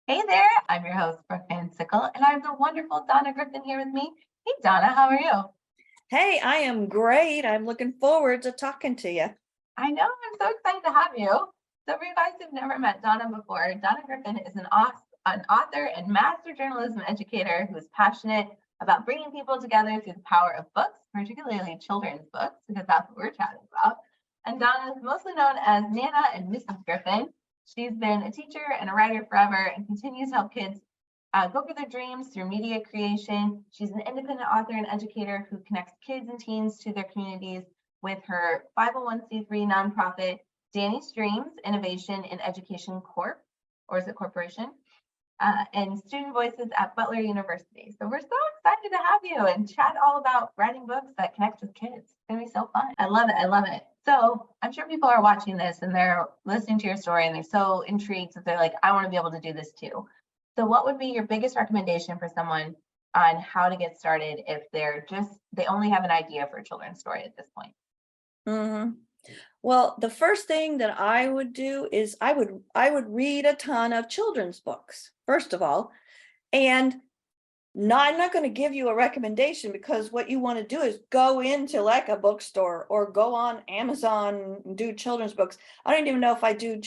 Hey there, I'm your host, Brooke Van Sickle, and I have the wonderful Donna Griffin here with me. Hey, Donna, how are you? Hey, I am great. I'm looking forward to talking to you. I know, I'm so excited to have you. So, for you guys who've never met Donna before, Donna Griffin is an author and master journalism educator who is passionate about bringing people together through the power of books, particularly children's books, because that's what we're chatting about. And Donna is mostly known as Nana and Mrs. Griffin. She's been a teacher and a writer forever and continues to help kids go for their dreams through media creation. She's an independent author and educator who connects kids and teens to their communities with her 501c3 nonprofit, Danny's Dreams Innovation and Education Corp, or is it Corporation? And student voices at Butler University. So we're so excited to have you and chat all about writing books that connect with kids. It's gonna be so fun. I love it. I love it. So I'm sure people are watching this and they're listening to your story and they're so intrigued that they're like, I want to be able to do this too. So what would be your biggest recommendation for someone on how to get started if they only have an idea for a children's story at this point? hmm Well, the first thing that I would do is I would read a ton of children's books, first of all. And I'm not going to give you a recommendation because what you want to do is go into like a bookstore or go on Amazon and do children's books. I don't even know if I do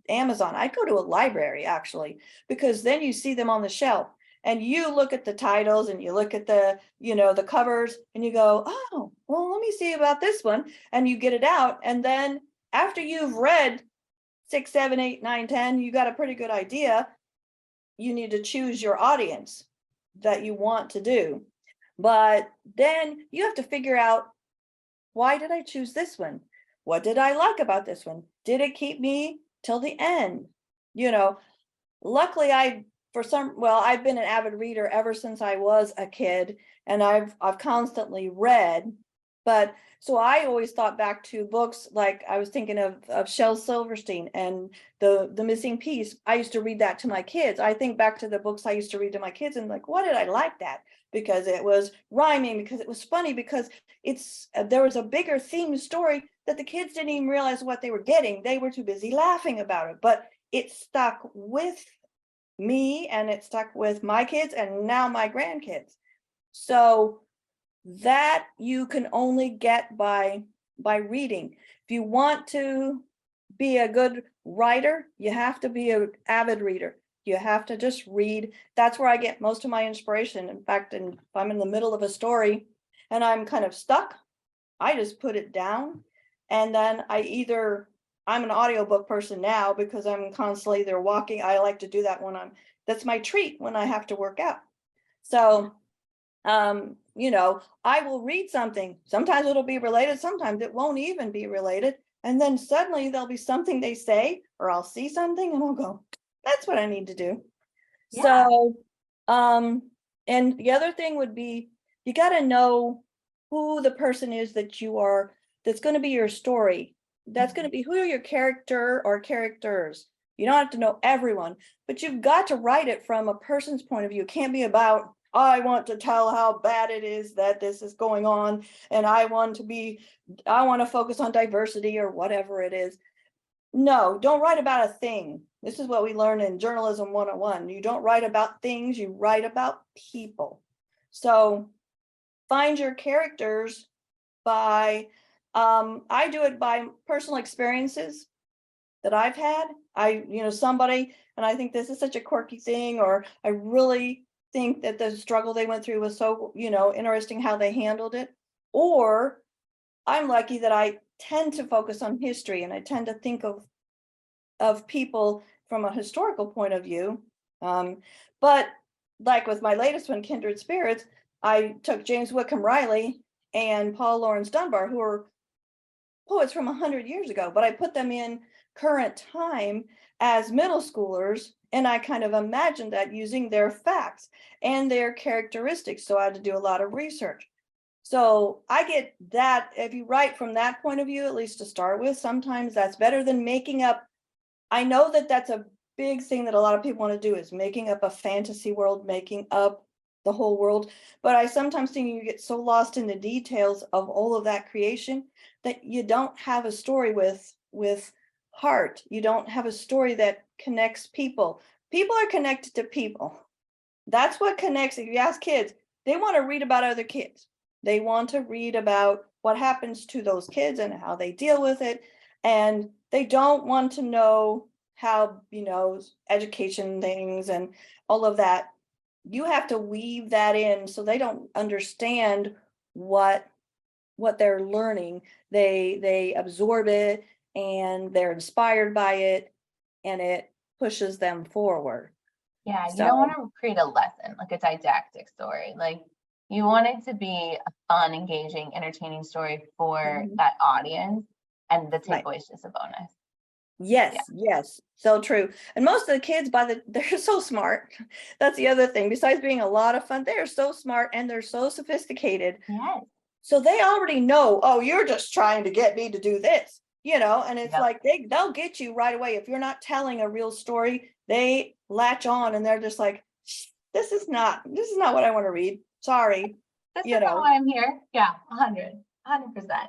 Amazon. I go to a library actually, because then you see them on the shelf and you look at the titles and you look at the covers and you go, oh, well, let me see about this one. And you get it out. And then after you've read 6, 7, 8, 9, 10, you got a pretty good idea. You need to choose your audience that you want to do. But then you have to figure out, why did I choose this one? What did I like about this one? Did it keep me till the end? Luckily I've been an avid reader ever since I was a kid, and I've constantly read. But so I always thought back to books, like I was thinking of Shel Silverstein and the Missing Piece. I used to read that to my kids. I think back to the books I used to read to my kids and like, what did I like that? Because it was rhyming, because it was funny, because there was a bigger theme story that the kids didn't even realize what they were getting. They were too busy laughing about it, but it stuck with me and it stuck with my kids and now my grandkids. So that you can only get by reading. If you want to be a good writer, you have to be an avid reader. You have to just read. That's where I get most of my inspiration. In fact, if I'm in the middle of a story and I'm kind of stuck, I just put it down. And then I'm an audiobook person now because I'm constantly either walking. I like to do that that's my treat when I have to work out. So I will read something. Sometimes it'll be related, sometimes it won't even be related. And then suddenly there'll be something they say, or I'll see something and I'll go, that's what I need to do. Yeah. So, and the other thing would be, you got to know who the person is that's going to be your story. That's going to be who are your character or characters. You don't have to know everyone, but you've got to write it from a person's point of view. It can't be about, I want to tell how bad it is that this is going on, and I want to focus on diversity or whatever it is. No, don't write about a thing. This is what we learn in Journalism 101. You don't write about things, you write about people. So find your characters by, I do it by personal experiences that I've had. Somebody, and I think this is such a quirky thing, or I really think that the struggle they went through was so, interesting how they handled it. Or I'm lucky that I tend to focus on history and I tend to think of people from a historical point of view. But like with my latest one, Kindred Spirits, I took James Whitcomb Riley and Paul Laurence Dunbar, who are poets from 100 years ago, but I put them in current time as middle schoolers. And I kind of imagined that using their facts and their characteristics. So I had to do a lot of research. So I get that if you write from that point of view, at least to start with, sometimes that's better than making up. I know that that's a big thing that a lot of people want to do, is making up a fantasy world, making up the whole world. But I sometimes think you get so lost in the details of all of that creation that you don't have a story with heart. You don't have a story that connects people. people are connected to people. That's what connects. If you ask kids, they want to read about other kids. They want to read about what happens to those kids and how they deal with it. And they don't want to know how, education things and all of that. You have to weave that in so they don't understand what they're learning. They absorb it and they're inspired by it, and it pushes them forward. Yeah, you So don't want to create a lesson, like a didactic story. Like you want it to be a fun, engaging, entertaining story for Mhm. that audience, and the Right. takeaway is just a bonus. Yes, so true. And most of the kids they're so smart. That's the other thing. Besides being a lot of fun, they're so smart and they're so sophisticated. Yes. So they already know, oh, you're just trying to get me to do this, and it's Yep. like they'll get you right away. If you're not telling a real story, they latch on and they're just like, this is not what I want to read. Sorry. This is not why I'm here. Yeah, 100%.